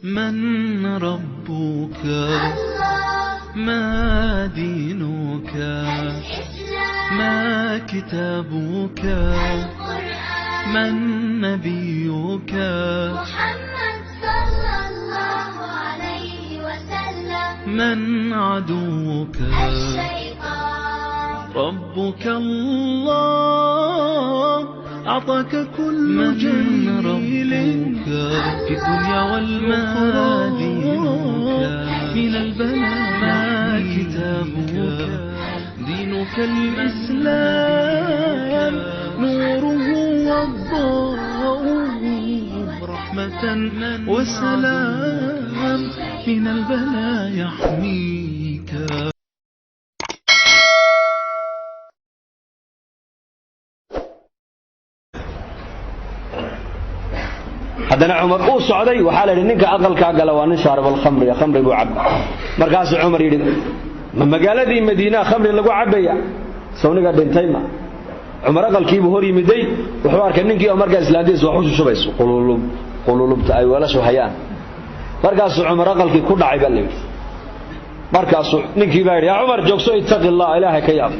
من ربك ما دينك ما كتابك من نبيك محمد صلى الله عليه وسلم من عدوك الشيطان ربك الله أعطاك كل جميل في الدنيا والأخرى من البلاء ما كتابك دينك الإسلام نوره والضوء رحمة وسلام من البلاء يحميك. haddana cumar uu socday waxaa la yidhi ninka aqalkaa gala waa nin shaarib alkhamri khamri buu cab markaasuu cumar yidhi ma magaaladii madiina khamri lagu cabaya sawniga dhintay ma cumar aqalkiibuu hor yimiday wuxuu arkay ninkii oo markaa islaantiisa wax u shushubayso qululubta ay weelashu hayaan markaasuu cumar aqalkii ku dhacay baa la yidhi markaasuu ninkii baa yidhi yaa cumar joogso ittaqi allah ilaahay ka yaab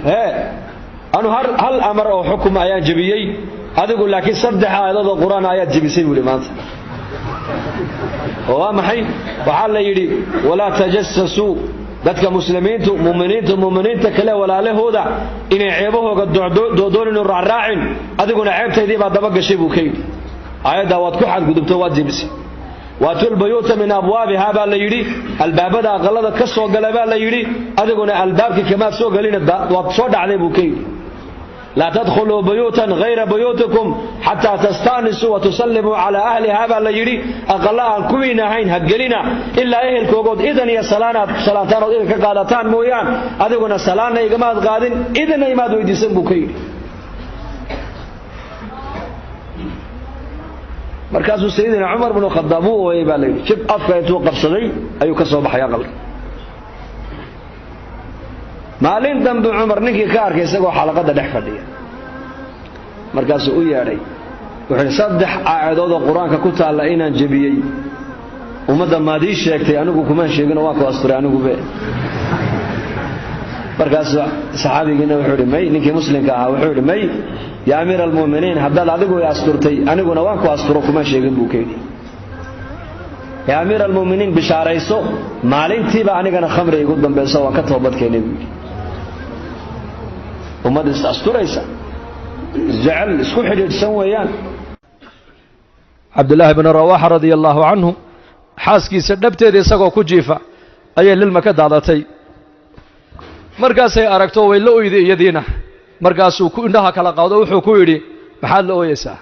anu hal amar oo xukuma ayaan jebiyey adigu laakiin 3 aayadood oo quraan ayaad jebisay buu maanta oo maxay waxa la yiri wala tajassasu dadka muuminiinta kale walaalahooda inay ceebahooga doodoonin raacin adiguna ceebtaydii baa daba gashay buu kay aayada waad ku xad gudubto waad jebisay waatul bayuta min abwaabiha baa la yiri albaabada aqalada ka soo galay baa la yiri adiguna albaabki kama soo galin waad soo dhacday buu kay لا تدخلوا بيوتا غير بيوتكم حتى تستانسوا وتسلموا على أهلها بلا يري أقلها كوينا هين هجلنا إلا أهل كوجود إذن يا صلاتان إذن كقالتان مويان أذقنا صلانا يجماعة قادين إذن يمادوا يدسم بكير مركز سيدنا عمر بن الخطاب ويبالي شب أفكا يتوقف صدي أيو كسب حياة قلب maalin dambe Umar ninkii ka arkay isagoo xalaqada dhex fadhiya markaas uu yeeray wuxuu 3 aayadood oo quraanka ku taala inaan jabiyay umada maadii sheegtay anigu kuma sheegin waa ku asturay anigu be markaas saxaabigiina wuxuu dhimay ninkii muslimka ahaa wuxuu dhimay ya amiir almuuminiin hadal adigu ay asturtay aniguna waan ku asturo kuma sheegin buu keenay ya amiir almuuminiin bishaarayso maalintiiba anigana khamri igu dambeeyso waan ka toobad keenay umad isasturaysa jacel isku xidhiidhsan weeyaan Abdullah ibn Rawaha radiyallahu anhu xaaskiisa dhabteeda isagoo ku jiifa ayay lilma ka daadatay markaasay aragto way la ooyday iyadiina markaasuu ku indhaha kala qaado wuxuu ku yiri maxaad la ooyaysaa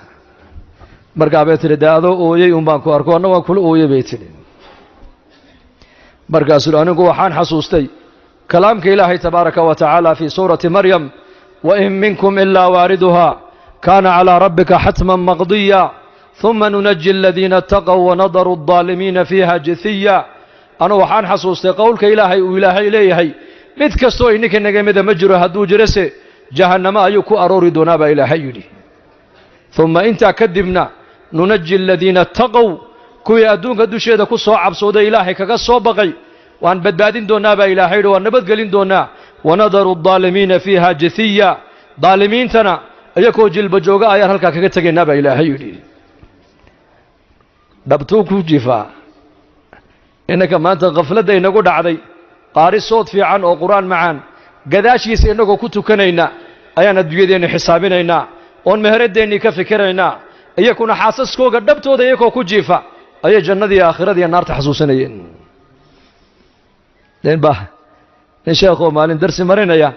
markaa bay tiri daado ooyay baan ku arko anna waan kula ooyay bay tiri markaasuu anigu waxaan xasuustay kalaamka Ilaahay tabaaraka wa ta'ala fi surati Maryam وإن منكم إلا واردها كان على ربك حتما مقضيا ثم ننجي الذين اتقوا ونضر الظالمين فيها جثيا أنا وحان حصوصت قولك إلهي وإلهي إليهي مد كستو إنك نجمد مجرى هدو جرسي جهنم أيكو أروري دونابا إلهي لي ثم إنت كدبنا ننجي الذين اتقوا كوي أدونك دو شيدا كو صعب صودا إلهي كقصو بقي وأن بدبادين دونابا إلهي وأن بدقلين دونا ونظر الظالمين فيها جثيا ظالمين تنا أيكو جلب جوغا أيار هلكا كتغي نبا إلهي يلي دبتوكو جفا إنك ما أنت غفلة إنكو دعدي قاري صوت في عن أو قرآن معان قداشيس إنكو كتو كنينا أيانا دويدين حسابينينا وان مهرد ديني كفكرينا أيكونا حاسسكو قد دبتو دا أيكو كجيفا أي جنة دي آخرة دي النار تحسوسنين لين باه in sheekhu maalin darsi marinaya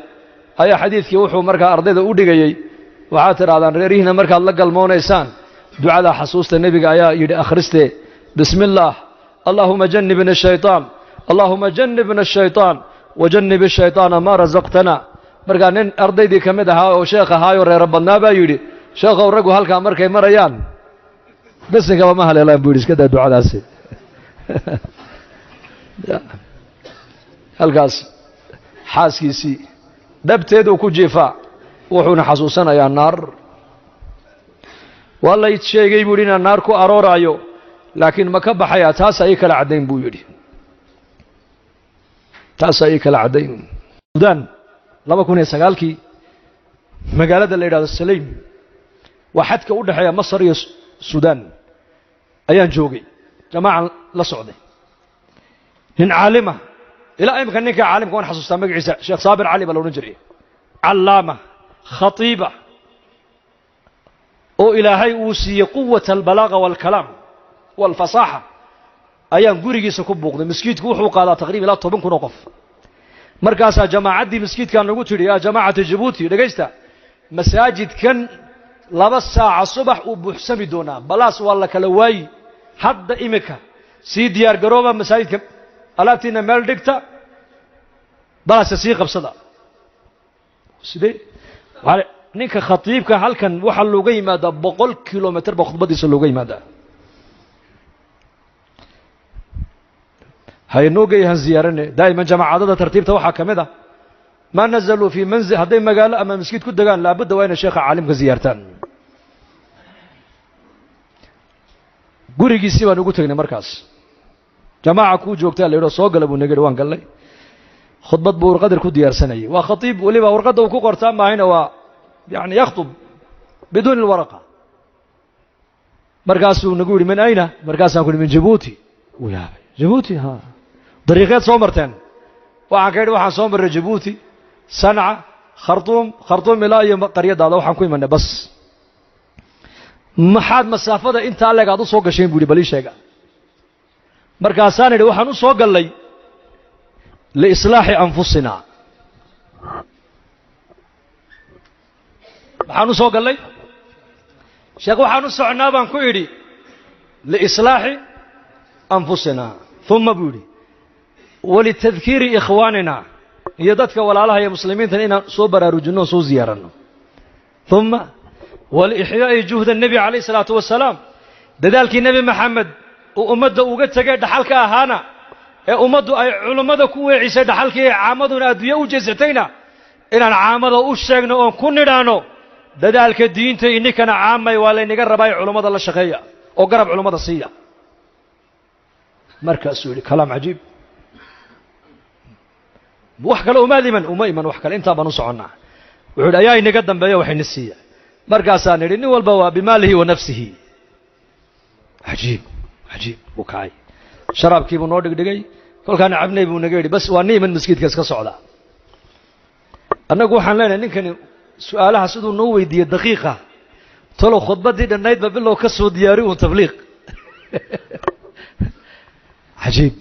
ayaa xadiidkii wuxuu markaa ardayda u dhigayay waxa tiraadaan reerihiina markaad la galmoonaysaan ducada xasuusta nabiga ayaa yiri akhriste bismillaah allahumma jannibna ash-shaytaan allahumma jannibna ash-shaytaan wajannib ash-shaytaana ma razaqtana markaa nin ardaydii kamid ahaa oo sheekh ahaayo reer badnaa baa yiri sheekhu ragu halka markay marayaan bisinka ma haleelaan buu iska daa ducadaasi halkaas xaaskiisii dhabteedu ku jiifa wuxuuna xasuusanayaa naar walla sheegay buu inaan naar ku aroorayo laakiin ma ka baxayaa taas ay kala caddayn buu yidhi taas ay kala caddayn suudaan 2009kii magaalada la yidhahdo Saleem waa xadka u dhaxeeya Masar iyo Suudaan ayaan joogay jamaacan la socday nin caalima ilaa imka ninka caalimka waan xasuustaa magaciisa Sheekh Saabir Ali baa la oran jiray allaama khatiiba oo ilaahay uu siiyey quwwata albalaaga walkalaam walfasaaxa ayaan gurigiisa ku buuqday miskiidku wuxuu qaadaa taqriiban ilaa 10 kun oo qof markaasaa jamaacaddii miskiidkan lagu tidhi yaa jamaacata Jabuuti dhegaysta masaajidkan 2 saaca subax uu buuxsami doonaa balaas waa la kala waayi hadda imika sii diyaar garooba masaajidka alaabtiina meel dhigta balaasa sii qabsada sidee ninka khatiibka halkan waxa looga yimaada 100 kilometer ba khudbadiisa looga yimaada haynooga yahan ziyaarane daa'iman jamaacadada tartiibta waxa kamida ma nazalu fi manzil haday magaalo ama masjid ku dagaan laabada waa in sheekha caalimka ziyaartaan gurigiisii baan ugu tagnay markaas jamaaca ku joogtaa la yiraahdo soo gala buu naga waan galay khudbad buu qadar ku diyaarsanayay waa khatiib waliba warqada uu ku qortaa maahina waa يعني يخطب بدون الورقة مركاسو نقول من أين مركاسو نقول من جيبوتي ويا جيبوتي ها طريقات صومرتين وعكيد واحد صومر جيبوتي صنعاء خرطوم إلى قرية هذا وحن كوي منه بس ما حد مسافة أنت على قاعد صوق شيء بودي بليش هيك مركاسان اللي وحنو صوق اللي لإصلاح أنفسنا waxaanu soo galay sheekh waxaanu soconaa baan ku yidhi liislaaxi anfusina thumma buudi walitadhkiri ikhwanina iyo dadka walaalaha iyo muslimiinta inaan soo baraarujino soo ziyaarano thumma walihya'i juhd an-nabi alayhi salatu wassalam dadaalkii nabi maxamed oo ummadda uga tagay dhaxalka ahaana ee ummaddu ay culimada ku weecisay dhaxalkii caamaduna adduunyo u jeesatayna inaan caamada u sheegno oo ku nidhaano dadaalka diinta inikana caamay waa la inaga rabay culimada la shaqeeya oo garab culimada siiya markaas uu kalaam ajiib wax kale uma iman wax kale inta baan u soconaa wuxuu ayaa inaga dambeeyo wax ina siiya markaas aan nidhi nin walba waa bimaalihi wa nafsihi ajiib wakaay sharabkii buu noo dhigay kolkaan cabnay buu naga yiri bas waa niiman masjidka iska socda annagu waxaan leenahay ninkani su'aalaha sidoo noo weydiiyay daqiiqa tolo khudbadii dhanayd ba bilow ka soo diyaari uu tabliiq ajiib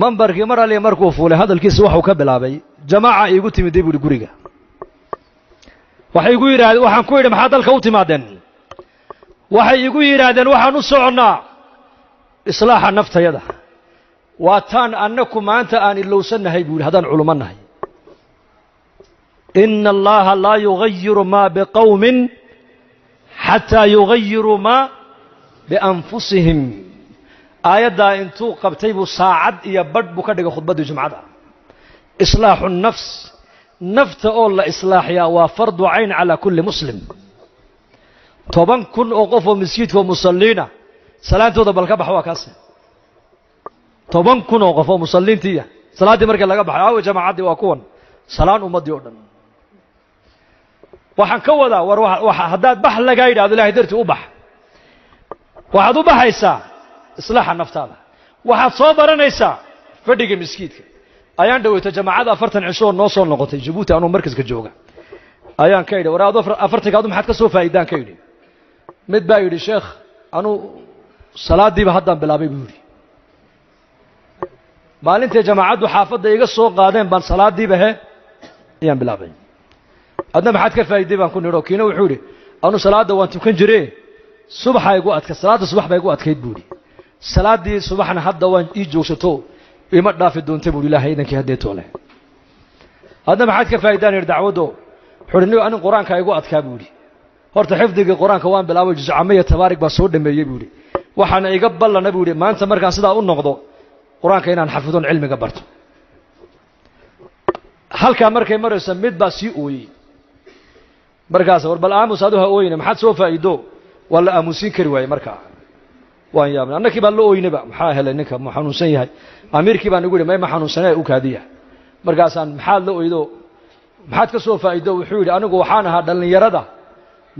mambarkii mar ali markuu fuulay hadalkiisa waxa ka bilaabay jamaaca iigu timiday buu guriga waxay igu yiraahdeen waxaan ku yiri maxaa dalka u timaadeen waxay igu yiraahdeen waxaan u soconaa islaaxa naftayada waa taan annaku maanta aan ilowsanahay buu hadaan culumanahay إن الله لا يغير ما بقوم حتى يغيروا ما بأنفسهم آيات انتو قبتيبوا ساعد يبرد بكدغ خطبة جمعة إصلاح النفس نفت أول إصلاح يا وفرض عين على كل مسلم طبعا كن أوقفوا مسجد ومصلين صلاة ذا بالكبح وكاسه طبعا كن أوقفوا مصلين تيا صلاة مركز لقبح أو جماعة وكون صلاة أمدي أردن waxaan ka wadaa war hadaad bax laga yiraahdo ilaahay dartii u bax waxaad u baxaysaa islaaxa naftaada waxaad soo baranaysaa fadhiga miskiidka ayaan dhaweyta jamaacada 40 cisho noo soo noqotay Jabuuti anoo markaska jooga ayaan ka yiri waraado 40 maxaad ka soo faa'iidaan ka yiri mid baa yiri sheekh anu salaadiiba haddaan bilaabay buu yiri maalintii jamaacadu xaafadda iga soo qaadeen baan salaadiiba ayaan bilaabay adna maxaad ka faa'iiday baan ku niro kiina wuxuu yiri anu salaada waan tukan jiray subaxa igu adka salaada subax bay igu adkayd buuri salaadii subaxna hadda waan ii joogsato ima dhaafi doonta buuri ilaahay idankii hadee toole adna maxaad ka faa'iidaan ir dacwado xurniyo anu quraanka igu adkaa buuri horta xifdiga quraanka waan bilaabay juz amaya tabaarik baa soo dhameeyay buuri waxaana iga ballana buuri maanta markaan sidaa u noqdo quraanka inaan xafidoon cilmiga barto halka markay marayso mid baa si ooyay markaas war bal aamus aduha ooyina maxaad soo faa'iido wala aamusin kari waay markaa waan yaabnay annakii baa la ooynaba maxaa helay ninka ma xanuunsan yahay amiirkii baan ugu yidhi may ma xanuunsanee u kaadiya markaasaan maxaad la oydo maxaad ka soo faa'iido wuxuu yidhi anigu waxaan ahaa dhallinyarada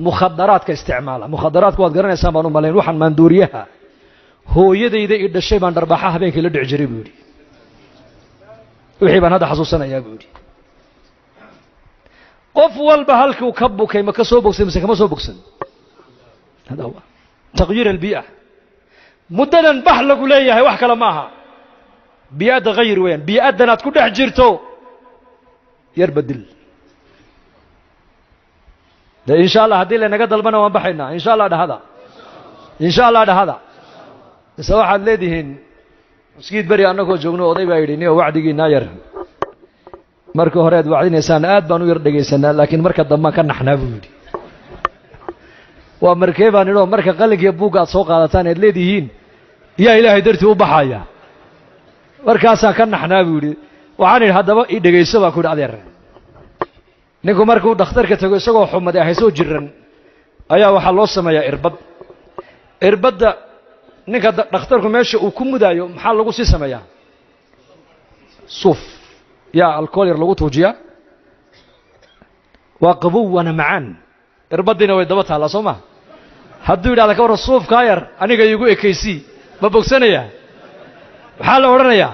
mukhadaraadka isticmaala mukhadaraadka waad garanaysaan baan u malayn waxaan maanduuriyaha hooyadayda i dhashay baan dharbaaxa habeenkii la dhici jiray buu yidhi wixii baan hadda xasuusanayaa buu yidhi qof walba halkuu ka bukay ma ka soo bogsay mise kama soo bogsan hada huwa taqyiir albii'a muddadan bax lagu leeyahay wax kale ma aha bii'adda hayr weeyaan bii'addan aad ku dhex jirto yar badil de insha allah haddii laynaga dalbana waan baxaynaa insha allah dhahada insha allah dhahada mise waxaad leedihiin maskiid beri annagoo joogno oday baa yidhi niyo wacdigiinaa yar markii hore aad wacdinaysaan aad baan u yar dhegaysanaa laakiin marka dambaan ka naxnaa buu yidhi waa markee baan idhoo marka qalinkiiyo buugga aad soo qaadataan ead leedihiin yaa ilaahay dartii u baxaya markaasaan ka naxnaa buu yidhi waxaan idhi haddaba i dhegayso baan ku yidhi adeer ninku markuu dhakhtarka tago isagoo xumad ahay soo jiran ayaa waxaa loo sameeyaa irbadda ninka dhakhtarku meesha uu ku mudaayo maxaa lagu sii sameeyaa suuf yaa alkool yar lagu tuujiyaa waa qabow waana macaan irbaddiina way daba taallaa soo ma hadduu yidhahda ka warran suufkaa yar aniga iigu ekaysii ma bogsanayaa maxaa la odhanayaa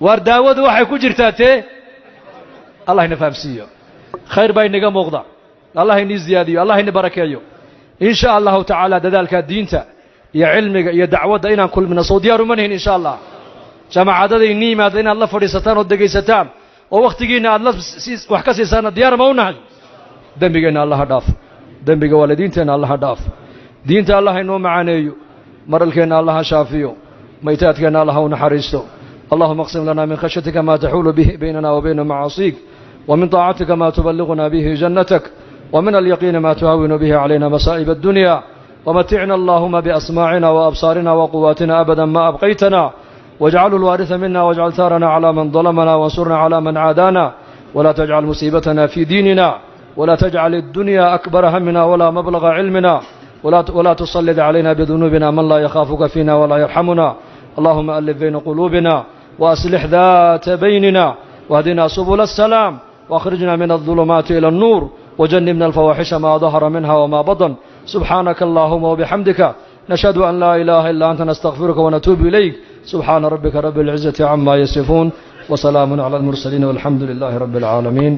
waar daawadu waxay ku jirtaa tee allah ina fahamsiiyo khayr baa inaga muuqda allah inii ziyaadiyo allah ini barakeeyo in sha allahu tacaala dadaalka diinta iyo cilmiga iyo dacwadda inaan kulmino soo diyaar uma nihin in sha allah jaamacadada inii yimaada inaad la fadhiisataan oo dhegaysataan oo wakhtigiinna aad wax ka siisaana diyaar ma u nahay dembigeenna allaha dhaaf dembiga waalidiinteenna allaha dhaaf diinta allah inoo macaaneeyo maralkeenna allaha shaafiyo maytaadkeenna allaha u naxariisto اللهم اقسم لنا من خشيتك ما تحول به بيننا وبين معاصيك ومن طاعتك ما تبلغنا به جنتك ومن اليقين ما تهون به علينا مصائب الدنيا ومتعنا اللهم بأسماعنا وأبصارنا وقواتنا أبدا ما أبقيتنا واجعل الوارث منا واجعل ثارنا على من ظلمنا وانصرنا على من عادانا ولا تجعل مصيبتنا في ديننا ولا تجعل الدنيا أكبر همنا ولا مبلغ علمنا ولا تسلط علينا بذنوبنا من لا يخافك فينا ولا يرحمنا اللهم ألف بين قلوبنا وأصلح ذات بيننا واهدنا سبل السلام واخرجنا من الظلمات إلى النور وجنبنا الفواحش ما ظهر منها وما بطن سبحانك اللهم وبحمدك نشهد أن لا إله إلا أنت نستغفرك ونتوب إليك سبحان ربك رب العزة عما يصفون وسلام على المرسلين والحمد لله رب العالمين